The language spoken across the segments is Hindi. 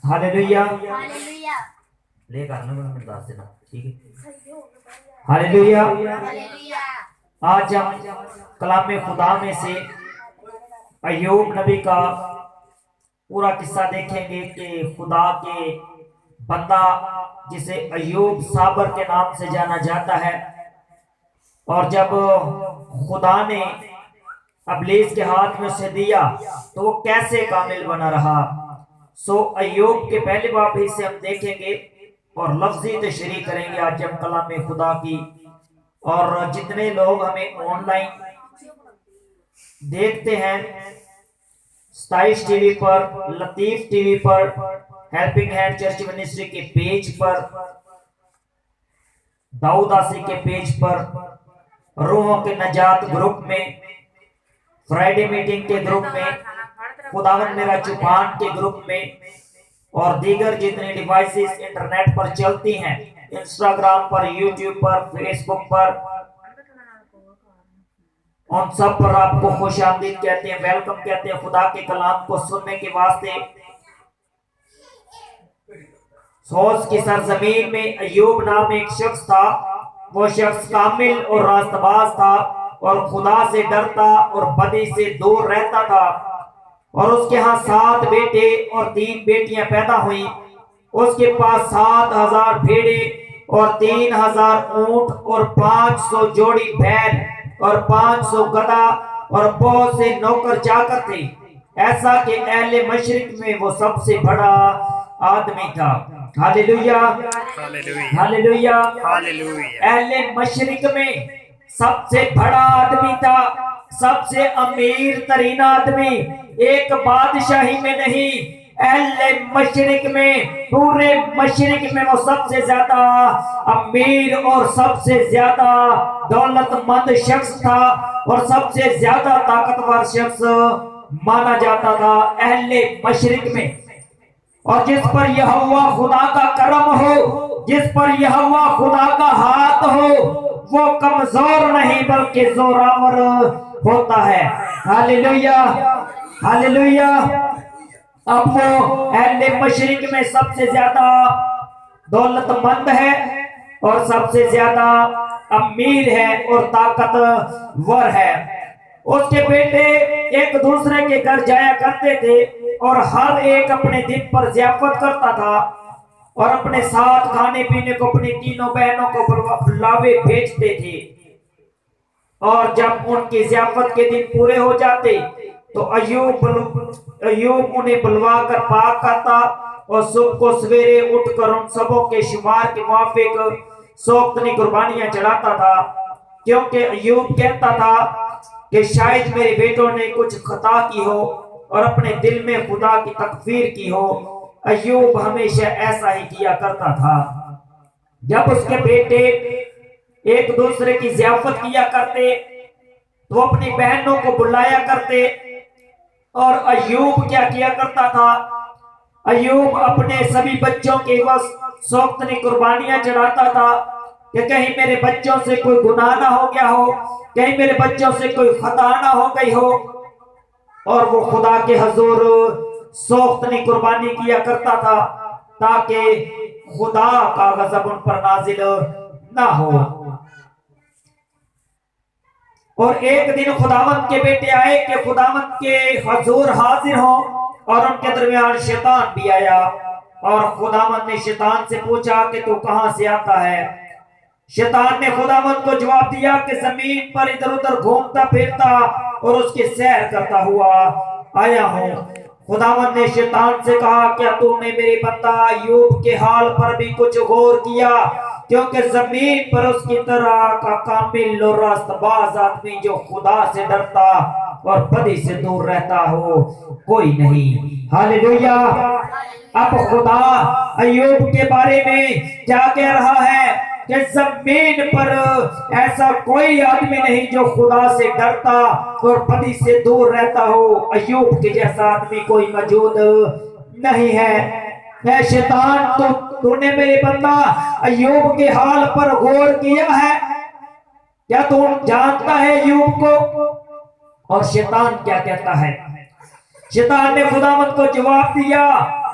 हालेलुया। हालेलुया। लेकर आना मैं बता देना, ठीक है। हालेलुया। हालेलुया। आज हम कलाम खुदा में से अय्यूब नबी का पूरा किस्सा देखेंगे कि खुदा के बंदा जिसे अय्यूब साबर के नाम से जाना जाता है, और जब खुदा ने अबलीस के हाथ में उसे दिया तो वो कैसे कामिल बना रहा। सो अय्यूब के पहले बाब से हम देखेंगे और लफ्जी तशरीह करेंगे आज हम कलाम खुदा की। और जितने लोग हमें ऑनलाइन देखते हैं, 27 टीवी पर, लतीफ टीवी पर, हेल्पिंग हैंड चर्च मिनिस्ट्री के पेज पर, दाऊद आसी के पेज पर, रूहों के नजात ग्रुप में, फ्राइडे मीटिंग के ग्रुप में, खुदावन मेरा चुपान के ग्रुप में, और दीगर जितने डिवाइसेस इंटरनेट पर चलती हैं, इंस्टाग्राम पर, यूट्यूब पर, फेसबुक पर, उन सब पर आपको खुशामदीद कहते हैं, वेलकम कहते हैं खुदा के कलाम को सुनने के वास्ते। सोच की सरजमीन में अय्यूब नाम एक शख्स था। वो शख्स कामिल और रास्तबाज था और खुदा से डरता और बदी से दूर रहता था। और उसके यहाँ 7 बेटे और 3 बेटियां पैदा हुई। उसके पास 7,000 भेड़े और 3,000 ऊंट और 500 जोड़ी बैल और 500 गधा और बहुत से नौकर चाकर थे। ऐसा कि अहले मशरिक में वो सबसे बड़ा आदमी था। Hallelujah, hallelujah, hallelujah. अहले मशरिक में सबसे बड़ा आदमी था, सबसे अमीर तरीन आदमी। एक बादशाही में नहीं, अहले मशरिक में, पूरे मशरिक में वो सबसे ज्यादा अमीर और सबसे ज्यादा दौलतमंद शख्स था और सबसे ज्यादा ताकतवर शख्स माना जाता था अहले मशरिक में। और जिस पर यहोवा खुदा का करम हो, जिस पर यहोवा खुदा का हाथ हो, वो कमजोर नहीं बल्कि जोरावर होता है। Hallelujah, hallelujah. अब वो अहले मशरिक में सबसे ज्यादा दौलतमंद है और सबसे ज्यादा अमीर है और ताकतवर है। उसके बेटे एक दूसरे के घर जाया करते थे और हर एक अपने दिन पर ज़ियाफत करता था और अपने साथ खाने पीने को अपनी तीनों बहनों को बुलावे भेजते थे। और जब उनकी ज़ियाफत के दिन पूरे हो जाते तो अय्यूब उन्हें बुलवा कर पाक करता और सुबह को सवेरे उठकर उन सबों के शुमार के मुआफिक सोख्तनी कुर्बानियां चढ़ाता था। क्योंकि अय्यूब कहता था कि शायद मेरे बेटों ने कुछ खता की हो और अपने दिल में खुदा की तकफीर की हो। अय्यूब हमेशा ऐसा ही किया करता था। जब उसके बेटे एक दूसरे की ज़ियाफत किया करते तो अपनी बहनों को बुलाया करते। और अय्यूब क्या किया करता था, अय्यूब अपने सभी बच्चों के बस सोख्तनी कुर्बानियां चढ़ाता था कि कहीं मेरे बच्चों से कोई गुनाह ना हो गया हो, कहीं मेरे बच्चों से कोई खता ना हो गई हो। और वो खुदा के हजूर सोख्तनी कुर्बानी किया करता था ताकि खुदा का गजब उन पर नाजिल ना हो। और एक दिन खुदावंत के बेटे आए कि खुदावंत के हजूर हाजिर हो, और उनके दरमियान शैतान भी आया। और खुदावंत ने शैतान से पूछा कि तू कहां से आता है। शैतान ने खुदावंत को जवाब दिया कि जमीन पर इधर उधर घूमता फिरता और उसकी सैर करता हुआ आया हूं। खुदावंत ने शैतान से कहा, क्या तुमने मेरे बंदा अय्यूब के हाल पर भी कुछ गौर किया, क्योंकि जमीन पर उसकी तरह का कामिल और रास्तबाज आदमी जो खुदा से डरता और बदी से दूर रहता हो कोई नहीं। हालेलुया। अब खुदा अय्यूब के बारे में क्या कह रहा है कि जमीन पर ऐसा कोई आदमी नहीं जो खुदा से डरता और बदी से दूर रहता हो। अय्यूब के जैसा आदमी कोई मौजूद नहीं है। शैतान, तूने मेरे बंदा अय्यूब के हाल पर गौर किया है? क्या तू जानता है अय्यूब को? और शैतान क्या कहता है? शैतान ने खुदावंत को जवाब दिया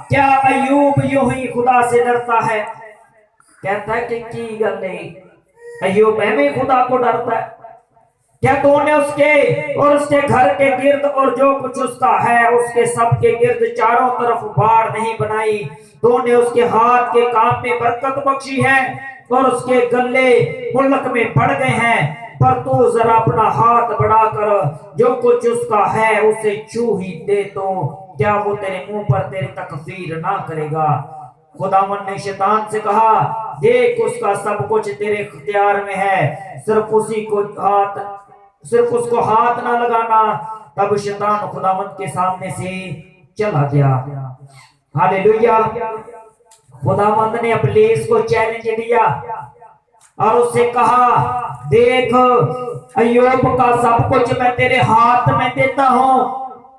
क्या अय्यूब यूं ही खुदा से डरता है? कहता है कि की गल नहीं, अय्यूब में खुदा को डरता है। क्या तूने उसके और उसके घर के गिर्द और जो कुछ उसका है उसके सब के गिर्द चारों तरफ बाढ़ नहीं बनाई? तूने उसके हाथ के काम में बरकत बख्शी है और उसके गले मुल्क में बढ़ गए हैं। पर तू जरा अपना हाथ बढ़ाकर जो कुछ उसका है उसे छू ही दे तो क्या वो तेरे मुंह पर तेरी तकफीर ना करेगा? खुदावन ने शैतान से कहा, देख उसका सब कुछ तेरे इख्तियार में है, सिर्फ उसको हाथ ना लगाना। तब शैतान खुदावन के सामने से चला गया। हालेलुया। खुदावंद ने इब्लीस को चैलेंज दिया और उससे कहा, देख अय्यूब का सब कुछ मैं तेरे हाथ में देता हूं।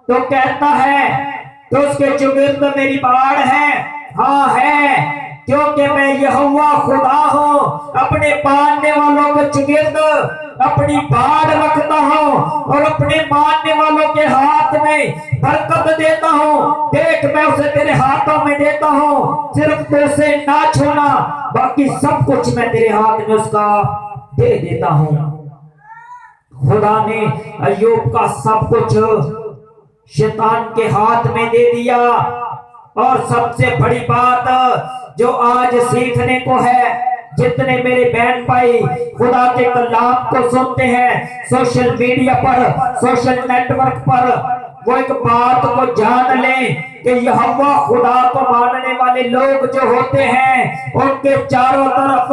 तो कहता है तो उसके चुगिर्द मेरी बाढ़ है। हाँ है, क्योंकि मैं यहोवा खुदा हूँ, अपने मानने वालों के चुगिर्द अपनी बाढ़ रखता हूँ और अपने मानने वालों के हाथ में बरकत देता हूँ। देख मैं उसे तेरे हाथों में देता हूँ, सिर्फ तो उसे ना छूना, बाकी सब कुछ मैं तेरे हाथ में उसका दे देता हूँ। खुदा ने अय्यूब का सब कुछ शैतान के हाथ में दे दिया। और सबसे बड़ी बात जो आज सीखने को है, जितने मेरे बहन भाई खुदा के कलाम को सुनते हैं सोशल मीडिया पर, सोशल नेटवर्क पर, वो एक बात को जान लें कि यहोवा खुदा को मानने वाले लोग जो होते हैं उनके चारों तरफ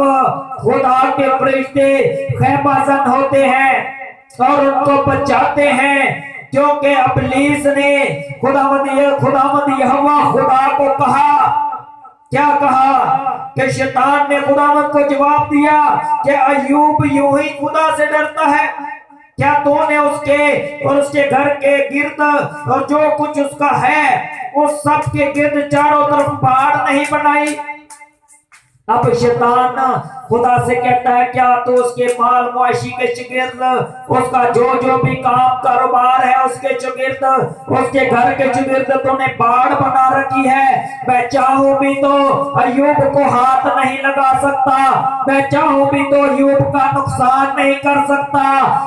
खुदा के फरिश्ते खैमाजन होते हैं और उनको बचाते हैं। क्योंकि इब्लीस ने खुदावंद यहोवा खुदा को कहा, क्या कहा कि शैतान ने खुदावंद को जवाब दिया कि अय्यूब यूं ही खुदा से डरता है। क्या तूने उसके और उसके घर के गिर्द और जो कुछ उसका है उस सब के गिर्द चारों तरफ बाढ़ नहीं बनाई? अब शैतान खुदा से कहता है, क्या तो उसके माल मुआशी के चुगिर्द, उसका जो भी काम कारोबार है उसके चुगिर्द, उसके घर के चुगिर्द तूने बाढ़ बना रखी है। मैं चाहूं भी तो अय्यूब को हाथ नहीं लगा सकता, मैं चाहूं भी तो अय्यूब का नुकसान नहीं कर सकता,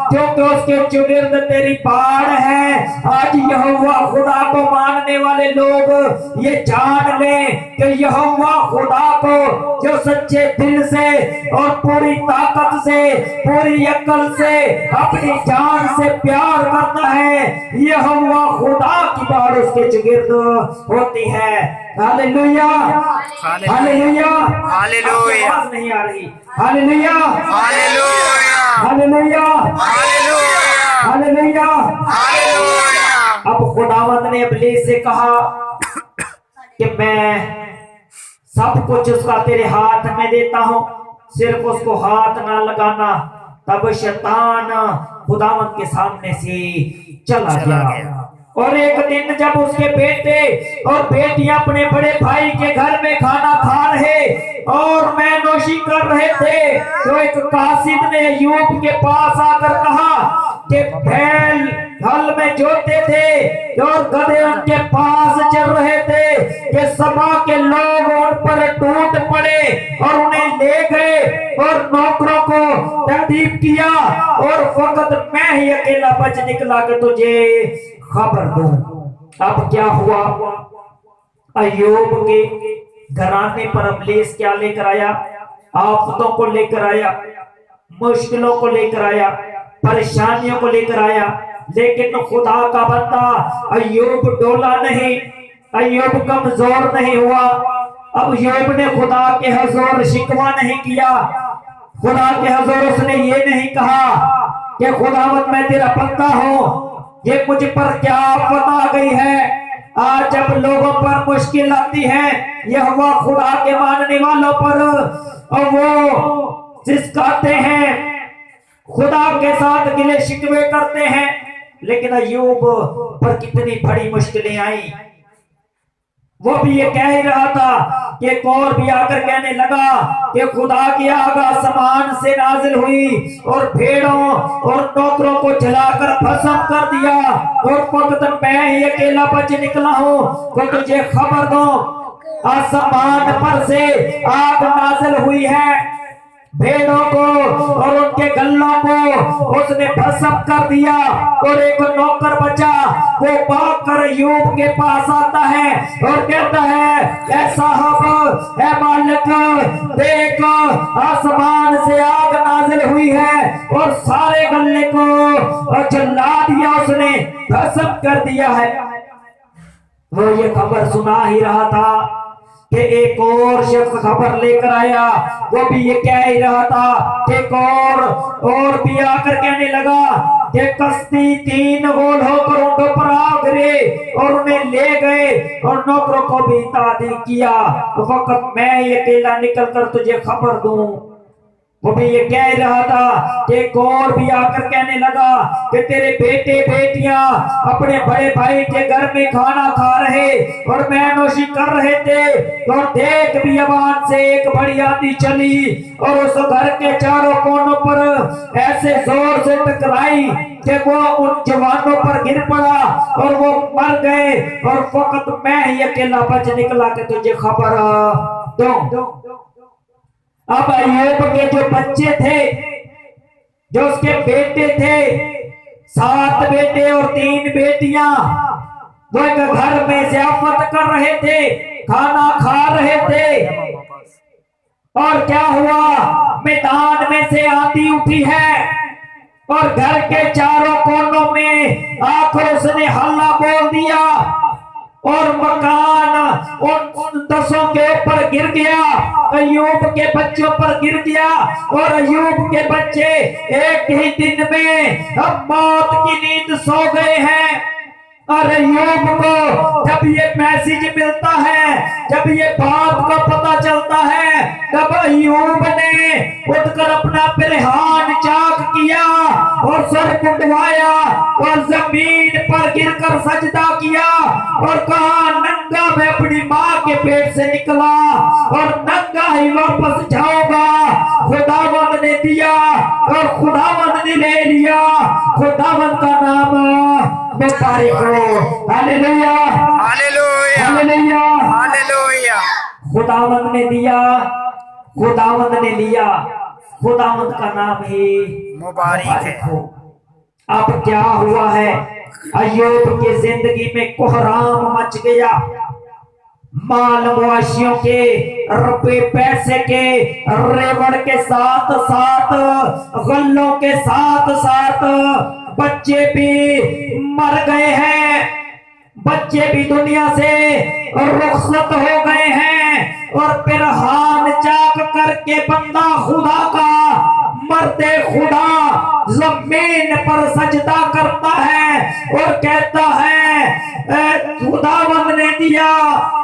क्योंकि उसके चुगिर्द तेरी बाढ़ है। आज यहोवा खुदा को मानने वाले लोग ये जान ले कि यहोवा खुदा को जो सच्चे दिल से और पूरी ताकत से, पूरी अक्ल से, अपनी जान से प्यार करता है, यहोवा खुदा की बाढ़ उसके चुगिर्द होती है। Hallelujah, hallelujah, hallelujah. आवाज नहीं आ रही। Hallelujah, hallelujah, hallelujah, hallelujah, hallelujah. अब खुदावंद ने इब्लीस से कहा कि मैं सब कुछ उसका तेरे हाथ में देता हूं, सिर्फ उसको हाथ ना लगाना। तब शैतान खुदावंद के सामने से चला गया। और एक दिन जब उसके बेटे और बेटियां अपने बड़े भाई के घर में खाना खा रहे और मैनोशी कर रहे थे, तो एक कासिद ने अय्यूब के पास आकर कहा कि बैल हल में जोते थे और गधे उनके पास चल रहे थे कि सभा के लोग उन पर टूट पड़े और उन्हें ले गए और नौकरों को तहदीब किया और फकत मैं ही अकेला बच निकला कि तुझे खबर दूं। अब क्या हुआ? अय्यूब के घराने पर इब्लीस क्या लेकर आया? आफतों को लेकर आया, मुश्किलों को लेकर आया, परेशानियों को लेकर आया। लेकिन खुदा का बंदा अय्यूब डोला नहीं, अय्यूब कमजोर नहीं हुआ। अब अय्यूब ने खुदा के हुजूर शिकवा नहीं किया, खुदा के हुजूर उसने ये नहीं कहा कि खुदावंद मैं तेरा बंदा हूं, ये मुझ पर क्या आफत आ गई है। आज जब लोगों पर मुश्किल आती है, यहोवा खुदा के मानने वालों पर, और वो सिसकाते हैं, खुदा के साथ गिले शिकवे करते हैं। लेकिन अय्यूब पर कितनी बड़ी मुश्किलें आई, वो भी ये कह ही रहा था कि एक और भी आकर कहने लगा कि खुदा की आग आसमान से नाजिल हुई और भेड़ों और नौकरों को जलाकर भस्म कर दिया और फकत मैं ही अकेला बच निकला हूं। तो तुझे खबर दो आसमान पर से आग नाज़िल हुई है, भेड़ों को और उनके गल्लों को उसने भस्म कर दिया। और एक नौकर बचा, वो भाग कर अय्यूब के पास आता है और कहता है, ऐ साहब, ऐ मालिक, देख आसमान से आग नाज़िल हुई है और सारे गल्ले को जला दिया, उसने भस्म कर दिया है। वो ये खबर सुना ही रहा था कि एक और शख्स खबर लेकर आया, वो भी ये कह ही रहा था कि एक और भी आकर कहने लगा कि कश्ती 3 गोल होकर ऊँटों पर आ गिरे और उन्हें ले गए और नौकरों को भी तादी किया। वक्त मैं ये अकेला निकल कर तुझे खबर दूं। वो भी ये कह रहा था कि एक और भी आकर कहने लगा कि तेरे बेटे बेटियां अपने बड़े भाई के घर में खाना खा रहे और मैनोशी कर रहे थे, और देख बियाबान से एक बड़ी आंधी चली और उस घर के चारों कोनों पर ऐसे जोर से टकराई कि वो उन जवानों पर गिर पड़ा और वो मर गए। और फकत मैं ही अकेला बच निकला कि तुझे खबर दूं। अब अय्यूब के जो बच्चे थे, जो उसके बेटे थे, 7 बेटे और 3 बेटियां, वो एक घर में ज़ियाफत कर रहे थे, खाना खा रहे थे। और क्या हुआ, मैदान में से आंधी उठी है और घर के चारों कोनों में आकर उसने हल्ला बोल दिया और मकान उन 10 के ऊपर गिर गया, अय्यूब के बच्चों पर गिर गया। और अय्यूब के बच्चे एक ही दिन में अब मौत की नींद सो गए हैं। और अय्यूब को जब ये मैसेज मिलता है, जब ये बात को पता चलता है, तब अय्यूब ने उठकर अपना पिरहान चाक किया और सर मुंडवाया और जमीन पर गिरकर सजदा किया और कहा, नंगा मैं अपनी माँ के पेट से निकला और नंगा ही वापस जाऊंगा। खुदावंद ने दिया और खुदावंद ने ले लिया। खुदावंद का नाम मुबारक हो। Hallelujah, hallelujah, hallelujah, hallelujah. खुदावंद ने दिया, खुदावंद ने लिया, खुदावंद का नाम ही मुबारक है। अब क्या हुआ है, अय्यूब की जिंदगी में कोहराम मच गया। माल मुआशियों के, रुपए पैसे के, रेवड़ के साथ साथ, गल्लों के साथ साथ बच्चे भी मर गए हैं, बच्चे भी दुनिया से रुखसत हो गए हैं। और फिर हान चाक करके बंदा खुदा का, मरते खुदा जमीन पर सजदा करता है और कहता है, खुदावंद ने दिया,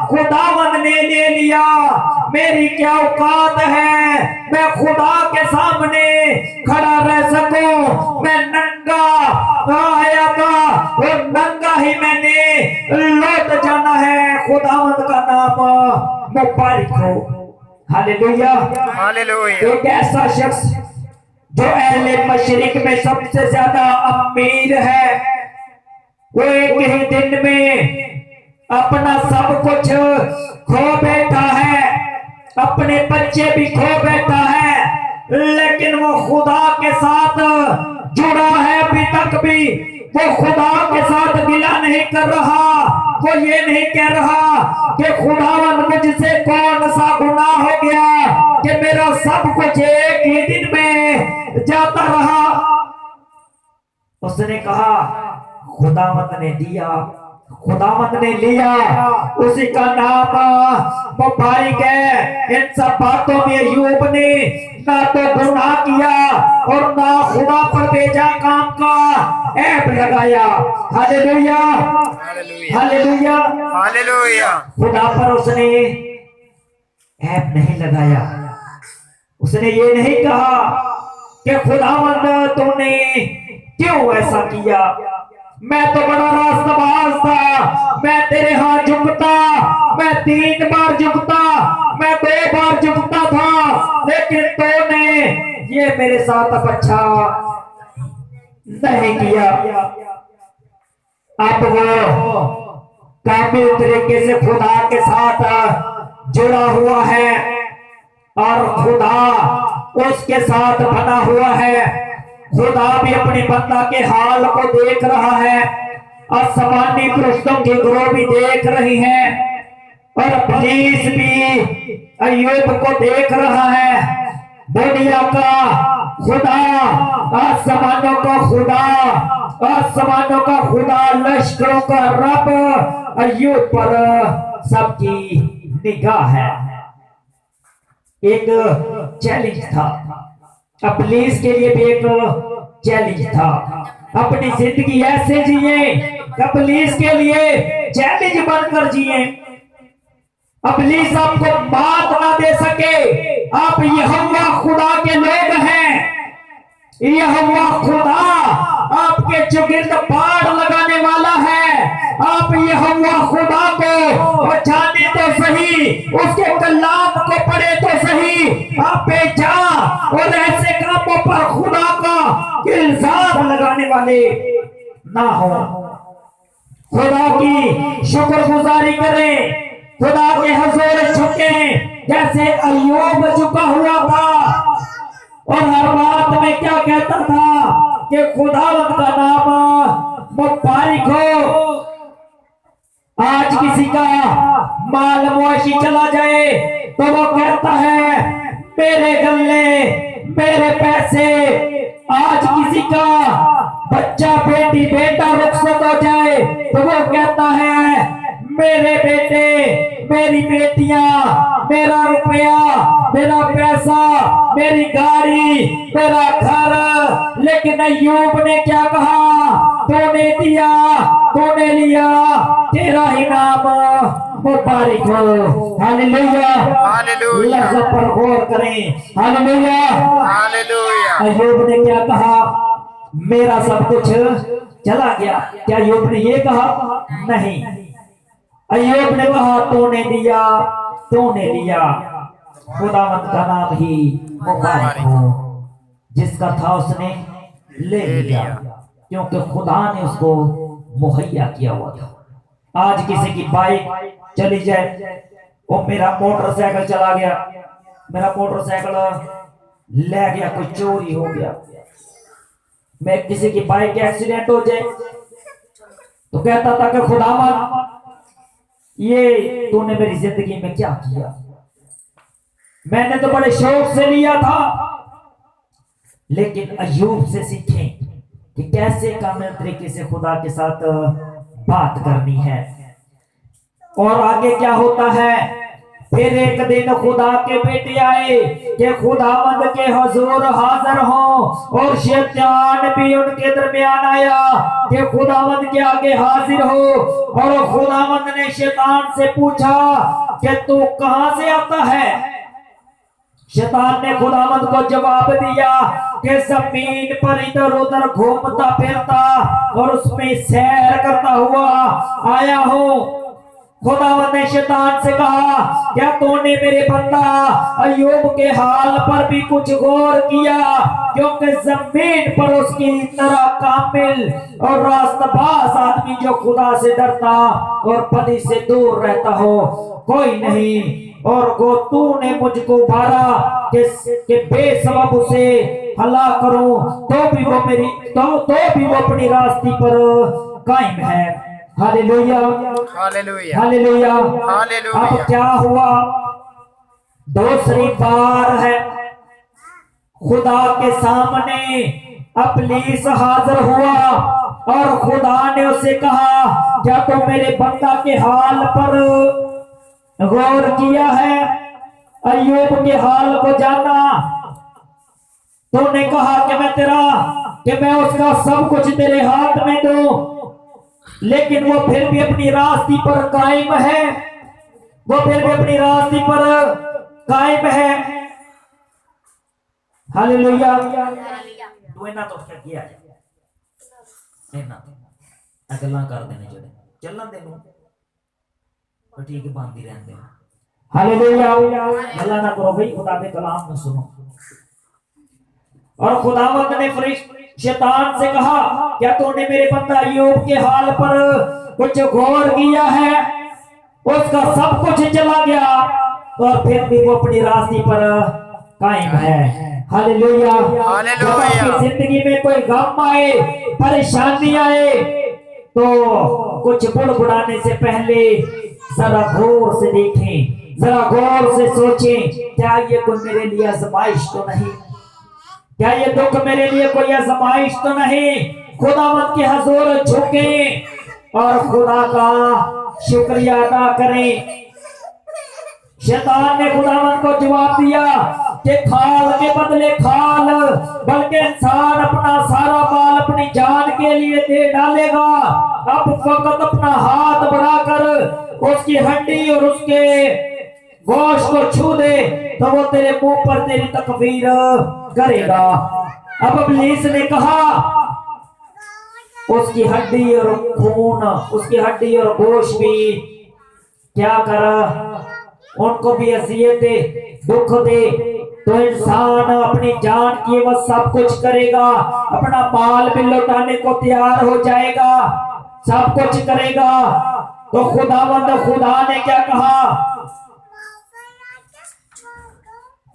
खुदावंद ने ले लिया, मेरी क्या औकात है मैं खुदा के सामने खड़ा रह सकूं। मैं नंगा आया था और नंगा ही मैंने लौट जाना है। खुदावंद का नाम मुबारक हो। Hallelujah, hallelujah. एक ऐसा शख्स जो अहले मशरिक में सबसे ज्यादा अमीर है, वो एक ही दिन में अपना सब कुछ खो बैठा है, अपने बच्चे भी खो बैठा है, लेकिन वो खुदा के साथ जुड़ा है। अभी तक भी वो खुदा के साथ गिला नहीं कर रहा। वो ये नहीं कह रहा कि खुदावंद मुझसे कौन सा गुनाह हो गया कि मेरा सब कुछ एक ही दिन में जाता रहा। उसने कहा, खुदावंद ने दिया, खुदावंद ने लिया, उसी का नाम मुबारक है। इन सब बातों में अय्यूब ने ना तो गुनाह किया और ना खुदा पर बेजा काम का ऐब लगाया। Hallelujah, hallelujah, hallelujah. खुदा पर उसने ऐब नहीं लगाया। उसने ये नहीं कहा कि खुदावंद तुमने क्यों ऐसा किया, मैं तो बड़ा रास्तबाज था, मैं तेरे हाथ झुकता, मैं 3 बार झुकता, मैं 2 बार झुकता था, लेकिन तूने ये मेरे साथ अब अच्छा नहीं किया। अब वो कामिल तरीके से खुदा के साथ जुड़ा हुआ है और खुदा उसके साथ बना हुआ है। खुदा भी अपने बंदा के हाल को देख रहा है, आसमानी फरिश्तों की गिरोह भी देख रही है, और पुलिस भी अय्यूब को देख रहा है। दुनिया का खुदा, आसमानों का खुदा, आसमानों का खुदा, लश्करों का रब अय्यूब पर सबकी निगाह है। एक चैलेंज था, पुलिस के लिए भी एक चैलेंज था। अपनी जिंदगी ऐसे जिए, पुलिस के लिए चैलेंज बनकर जिए। पुलिस आपको बात ना दे सके, आप यहोवा खुदा के लोग हैं। यहोवा खुदा आपके चुगिर्द बाढ़ लगाने वाला है। आप यहोवा खुदा को जाने तो सही, उसके कलाम को पढ़े तो सही, आप बेजा और ऐसे कामों पर खुदा का इल्जाम लगाने वाले ना हो। खुदा की शुक्रगुजारी करें, खुदा के हुजूर झुकें जैसे अय्यूब झुका हुआ था, और हर बात में क्या कहता था कि खुदावंद का नाम मुबारक हो। आज किसी का माल मुआशी चला जाए तो वो कहता है मेरे गल्ले, मेरे पैसे। आज किसी का बच्चा, बेटी, बेटा रुखसत हो जाए तो वो कहता है मेरे बेटे, मेरी बेटियां, मेरा रुपया, मेरा पैसा, मेरी गाड़ी, मेरा घर। लेकिन अय्यूब ने क्या कहा? तूने दिया, तूने लिया, तेरा ही नाम मुबारक हो। हालेलुया, हालेलुया, लफ्ज़ पर गौर करें। Hallelujah, hallelujah. अय्यूब ने क्या कहा? मेरा सब कुछ चला गया। क्या अय्यूब ने ये कहा? नहीं। अय्यूब ने कहा तूने दिया, तूने लिया, खुदावंद का नाम ही मुबारक हो। जिसका था उसने ले लिया, क्योंकि खुदा ने उसको मुहैया किया हुआ था। आज किसी की बाइक चली जाए, वो मेरा मोटरसाइकिल चला गया, मेरा मोटरसाइकिल ले गया, कोई चोरी हो गया, मैं किसी की बाइक एक्सीडेंट हो जाए तो कहता था कि खुदावंद ये तूने मेरी जिंदगी में क्या किया? मैंने तो बड़े शौक से लिया था। लेकिन अय्यूब से सीखें कि कैसे कामिल तरीके से खुदा के साथ बात करनी है। और आगे क्या होता है? फिर एक दिन खुदा के बेटे आए कि खुदावंद के हुजूर हाजिर हो, और शैतान भी उनके दरमियान आया कि खुदावंद के आगे हाजिर हो। और खुदावंद ने शैतान से पूछा कि तू कहां से आता है? शैतान ने खुदावंद को जवाब दिया कि जमीन पर इधर उधर घूमता फिरता और उसमें सैर करता हुआ आया हूं। खुदावंद ने शैतान से कहा क्या तूने मेरे बंदा अय्यूब के हाल पर भी कुछ गौर किया? क्योंकि जमीन पर उसकी तरह कामिल और रास्तबाज आदमी जो खुदा से डरता और बदी से दूर रहता हो कोई नहीं। और वो तूने मुझको उभारा कि बेसबब उसे हलाक करूं, तो भी वो मेरी तो भी वो अपनी रास्ते पर कायम है। Hallelujah, hallelujah, hallelujah, hallelujah. अब क्या हुआ? दूसरी बार है खुदा के सामने इब्लीस हाजिर हुआ और खुदा ने उसे कहा क्या तो मेरे बंदा के हाल पर गौर किया है? अय्यूब के हाल को जाना? तूने कहा कि मैं उसका सब कुछ तेरे हाथ में दूं, लेकिन वो फिर भी अपनी रास्ते पर कायम है, वो फिर भी अपनी रास्ते पर कायम है। हालेलुया। तू इना तो क्या किया इना अगला कर देने जोड़े चलना देनू तो ठीक है बांधी रहते। हालेलुया। अल्लाह ना करो भाई, खुदा के कलाम में सुनो। और खुदावंद ने शैतान से कहा क्या तूने मेरे बंदा अय्यूब के हाल पर कुछ गौर किया है? उसका सब कुछ चला गया, और फिर भी वो अपनी रास्ते पर कायम है। हालेलुया। जब आपकी जिंदगी में कोई गम आए, परेशानी आए, तो कुछ बुड़बुड़ाने से पहले जरा गौर से देखें, जरा गौर से सोचें, क्या ये कोई मेरे लिए आजमाइश तो नहीं, क्या ये दुख मेरे लिए कोई आजमाइश तो नहीं। खुदावंद के हुजूर झुकें और खुदा का शुक्रिया अदा करें। शैतान ने खुदावंद को जवाब दिया कि खाल के बदले खाल, बल्कि इंसान अपना सारा माल अपनी जान के लिए दे डालेगा। अब फकत अपना हाथ बढ़ाकर उसकी हड्डी और उसके गोश्त को छू दे तो वो तेरे मुंह पर तेरी तकबीर करेगा। अब इब्लीस ने कहा उसकी हड्डी और खून, उसकी हड्डी और गोश्त भी क्या करा, उनको भी अजियत दे, दुख दे। तो इंसान अपनी जान की वह सब कुछ करेगा, अपना माल भी लौटाने को तैयार हो जाएगा, सब कुछ करेगा। तो खुदा ने क्या कहा,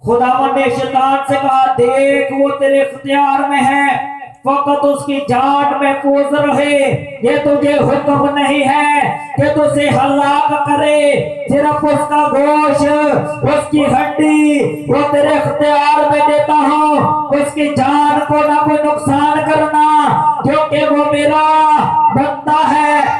खुदावंद ने शैतान से कहा, देख वो तेरे इख्तियार में है, फकत उसकी जान महफूज रहे। ये तुझे हुक्म नहीं है कि तुझे हलाक करे, सिर्फ उसका गोश्त, उसकी हड्डी वो तेरे इख्तियार में देता हूँ। उसकी जान को ना कोई नुकसान करना, क्योंकि वो मेरा बंदा है,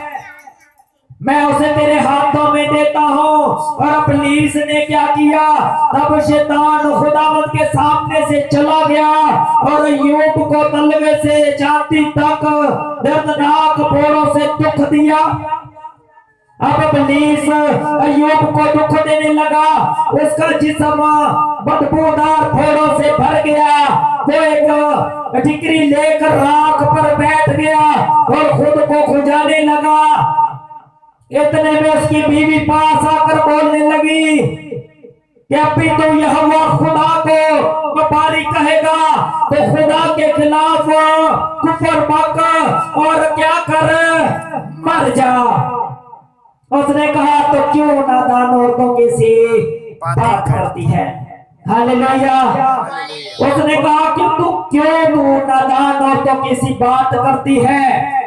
मैं उसे तेरे हाथों में देता हूँ। और इब्लीस ने क्या किया, तब शैतान खुदावंद के सामने से चला गया और अय्यूब को तलवे से छाती तक दर्दनाक फोड़ों से दुख दिया। अब इब्लीस अय्यूब को दुख देने लगा, उसका जिस्म बदबूदार फोड़ों से भर गया। वो एक ठिकरी लेकर राख पर बैठ गया और खुद को खुजाने लगा। इतने में उसकी बीवी पास आकर बोलने लगी कि अभी तो यहोवा खुदा को व्यापारी कहेगा तो खुदा के खिलाफ कुफर बक और क्या कर, मर जा। उसने कहा तो क्यों नादान औरतों की सी बात करती है। हालेलुया। उसने कहा कि तू नादान औरतों की सी बात करती है,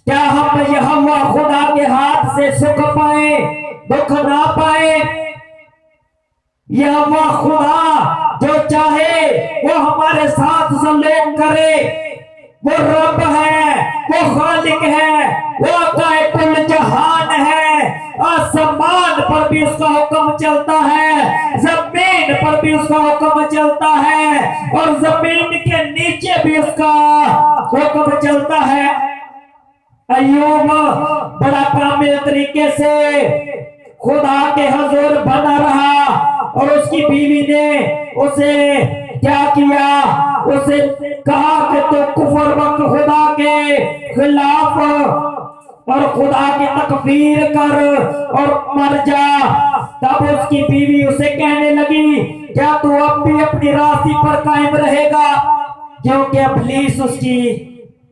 क्या हम यहोवा खुदा के हाथ से सुख पाए, दुख ना पाए। यहोवा खुदा जो चाहे वो हमारे साथ सलूक करे, वो रब है, वो खालिक है, वो कायकुल जहान है। आसमान पर भी उसका हुक्म चलता है, जमीन पर भी उसका हुक्म चलता है, और जमीन के नीचे भी उसका हुक्म चलता है। अय्यूब बड़ा कामिल तरीके से खुदा के हुजूर बना रहा, और उसकी बीवी ने उसे क्या किया, उसे कहा कि तू कुफर वक्त खुदा के खिलाफ और खुदा की तकफीर कर और मर जा। तब उसकी बीवी उसे कहने लगी, क्या तू अब भी अपनी रास्ते पर कायम रहेगा, क्योंकि इब्लीस उसकी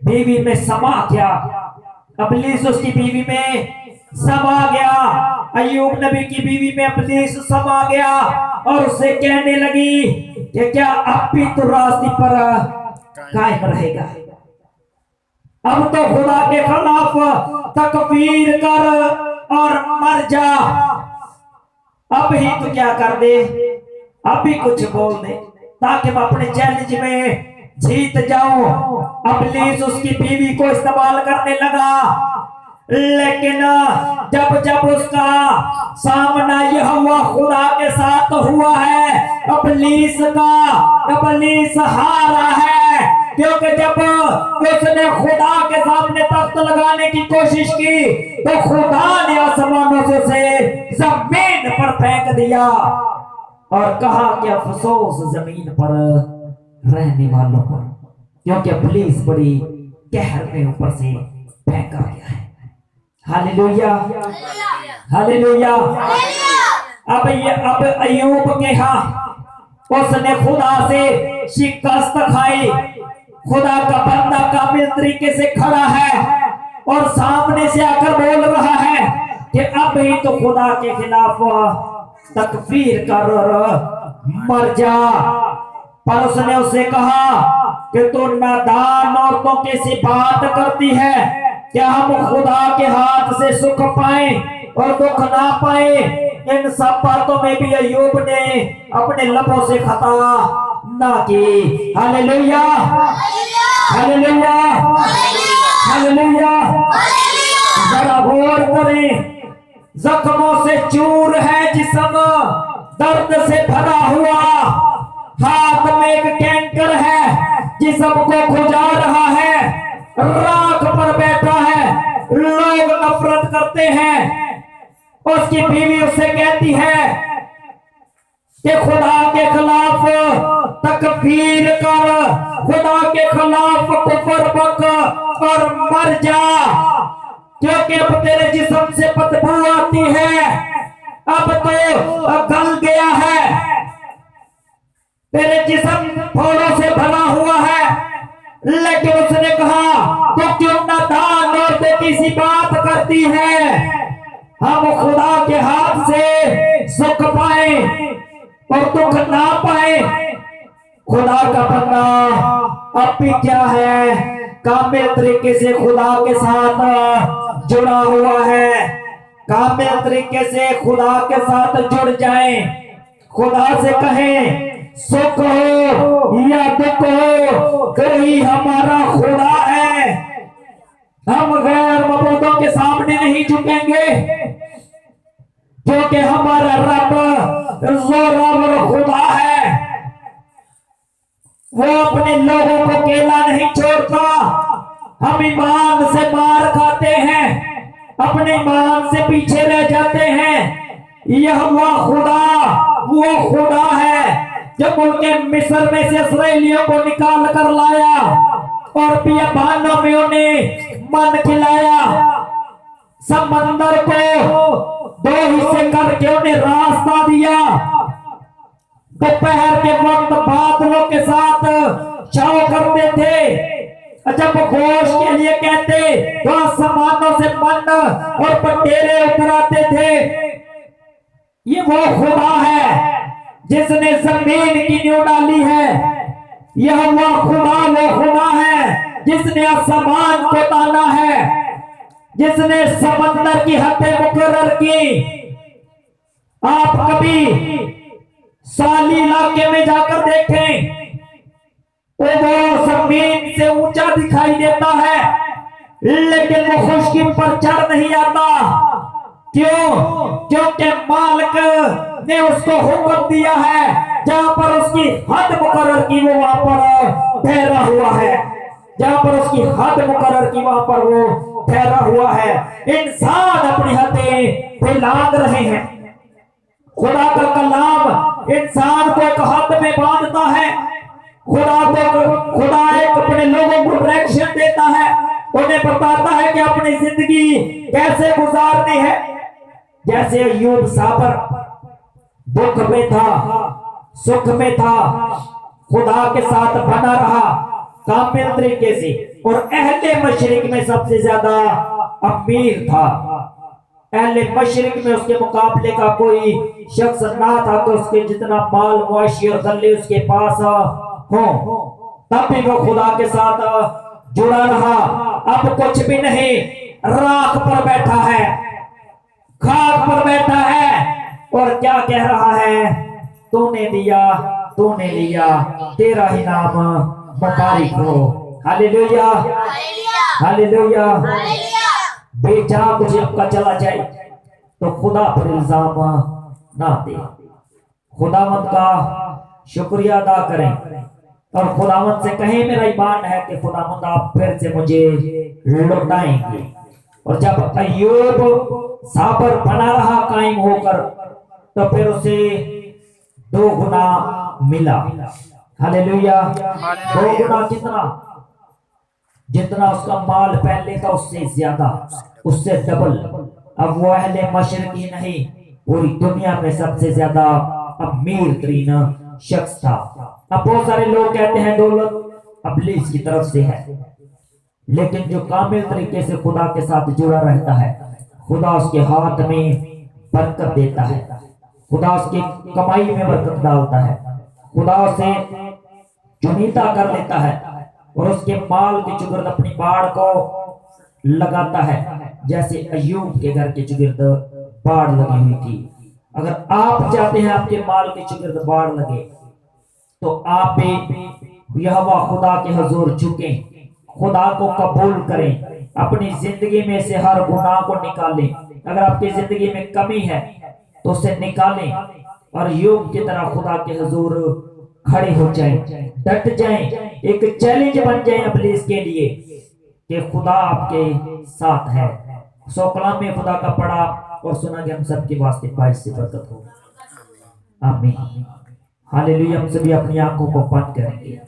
बीवी में समा गया। इब्लीस उसकी बीवी में समा गया। अय्यूब नबी की बीवी में इब्लीस समा गया और उससे कहने लगी कि क्या अब भी तू रास्ते पर कायम रहेगा, अब तो खुदा के खिलाफ तकफीर कर और मर जा। अब ही तो क्या कर दे, अब भी कुछ बोल दे ताकि मैं अपने चैलेंज में जीत जाऊं। इब्लीस उसकी बीवी को इस्तेमाल करने लगा, लेकिन जब जब उसका सामना यहोवा खुदा के साथ हुआ है, इब्लीस हारा है, क्योंकि जब उसने खुदा के सामने तख्त लगाने की कोशिश की तो खुदा ने आसमानों से जमीन पर फेंक दिया और कहा कि अफसोस जमीन पर रहने वालों पर, क्योंकि इब्लीस बड़ी कहर में ऊपर से फेंका गया है। Hallelujah, hallelujah. अब अय्यूब के उसने खुदा से शिकस्त खाई। खुदा का बंदा कामिल तरीके से खड़ा है और सामने से आकर बोल रहा है कि अब ही तो खुदा के खिलाफ तकफीर कर मर जा। पर उसने उससे कहा कि तू नादान औरतों की सी बात करती है, क्या हम खुदा के हाथ से सुख पाए और दुख ना पाए? इन सब बातों में भी अय्यूब ने अपने लबों से खता ना की। Hallelujah, hallelujah, hallelujah. जरा गौर करें, जख्मों से चूर है जिस्म, दर्द से भरा हुआ, हाथ में एक कैंकर है जिस्म को खुजा रहा है, राख पर बैठा है, लोग नफरत करते हैं। उसकी बीवी उससे कहती है कि खुदा के खिलाफ तकबीर कर, खुदा के खिलाफ कुफर बक और मर जा, क्योंकि अब तेरे जिस्म से बदबू आती है, अब तो गल गया है, तेरे जिस्म फोड़ों से भरा हुआ है। लेकिन उसने कहा तो क्यों नादान और किसी बात करती है? हम खुदा के हाथ से सुख पाए और दुख ना पाए। खुदा का बंदा अब भी क्या है, कामिल तरीके से खुदा के साथ जुड़ा हुआ है। कामिल तरीके से खुदा के साथ जुड़ जाए, खुदा से कहें सुख हो या दुख हो, कोई हमारा खुदा है। हम गैर मबूदों के सामने नहीं झुकेंगे, क्योंकि हमारा रब जोरावर खुदा है। वो अपने लोगों को अकेला नहीं छोड़ता। हम ईमान से मार खाते हैं, अपने ईमान से पीछे रह जाते हैं। यह वो खुदा है जब उनके मिस्र में से इसराइलियों को निकाल कर लाया और बियाबानों में उन्हें मन खिलाया, समंदर को 2 हिस्से करके उन्हें रास्ता दिया, दोपहर के वक्त बादलों के साथ छाव करते थे, जब गोश्त के लिए कहते तो आसमानों से मन और बटेरे उतराते थे। ये वो खुदा है जिसने जमीन की नींव डाली है। यह वो खुदा है जिसने आसमान को ताना है, जिसने समंदर की हदें मुकर्रर की। आप कभी साली इलाके में जाकर देखें, वो जमीन से ऊंचा दिखाई देता है, लेकिन वो खुशकी पर चढ़ नहीं आता। क्यों? क्योंकि मालिक ने उसको हुक्म दिया है, जहां पर उसकी हद मुकर्रर की वो वहां पर ठहरा हुआ है, जहां पर उसकी हद मुकर्रर की वहां पर वो ठहरा हुआ है। इंसान अपनी हदें फैलांग रहे हैं। खुदा का कलाम इंसान को एक हद में बांधता है। खुदा एक अपने लोगों को डायरेक्शन देता है, उन्हें बताता है कि अपनी जिंदगी कैसे गुजारनी है। जैसे अय्यूब साबर दुख में था, सुख में था, खुदा के साथ बना रहा कामिल तरीके से, और अहले मशरिक में सबसे ज्यादा अमीर था। अहले मशरिक में उसके मुकाबले का कोई शख्स ना था कि उसके जितना माल मुआशी और गले उसके पास हो, तब भी वो खुदा के साथ जुड़ा रहा। अब कुछ भी नहीं, राख पर बैठा है, खाक पर बैठा है, और क्या कह रहा है? तूने दिया, तूने लिया, तेरा ही नाम मुबारक हो। Hallelujah, hallelujah. बेचा कुछ आपका चला जाए तो खुदा पर इल्जाम ना दे, खुदावंद का शुक्रिया अदा करें और खुदावंद से कहें मेरा ईमान है कि खुदावंद आप फिर से मुझे लौटाएंगे। और जब अय्यूब साबर बना रहा कायम होकर, तो फिर उसे 2 गुना मिला। हालेलुया। 2 गुना कितना? जितना उसका माल पहले था उससे ज्यादा, उससे डबल। अब वो अहले मशरिक ही नहीं, पूरी दुनिया में सबसे ज्यादा अमीर तरीन शख्स था। अब बहुत सारे लोग कहते हैं दौलत इब्लीस की तरफ से है, लेकिन जो कामिल तरीके से खुदा के साथ जुड़ा रहता है, खुदा उसके हाथ में बरकत देता है। खुदा उसकी कमाई में बरकत डालता है, खुदा उसे चुनीता कर लेता है और उसके माल के चुगिर्द अपनी बाढ़ को लगाता है, जैसे अय्यूब के घर के चुगिर्द बाढ़ लगी हुई थी। अगर आप चाहते हैं आपके माल के चुगिर्द बाढ़ लगे, तो आप भी यहोवा खुदा के हुजूर झुकें, खुदा को कबूल करें, अपनी जिंदगी में से हर गुनाह को निकालें। अगर आपकी जिंदगी में कमी है तो उसे निकालें और योग की तरह खुदा के हुजूर खड़े हो जाएं, डट जाएं। एक चैलेंज बन जाए अपने इसके लिए कि खुदा आपके साथ है। सो कलाम में खुदा का पढ़ा और सुना कि हम सबके वास्ते बारिश से बरकत हो। आमीन, हालेलुया। हम सभी अपनी आंखों को बंद करेंगे,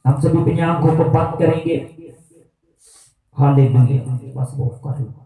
हम सभी अपनी आंखों को बंद करेंगे। हालेलुया। बस वो कर लो।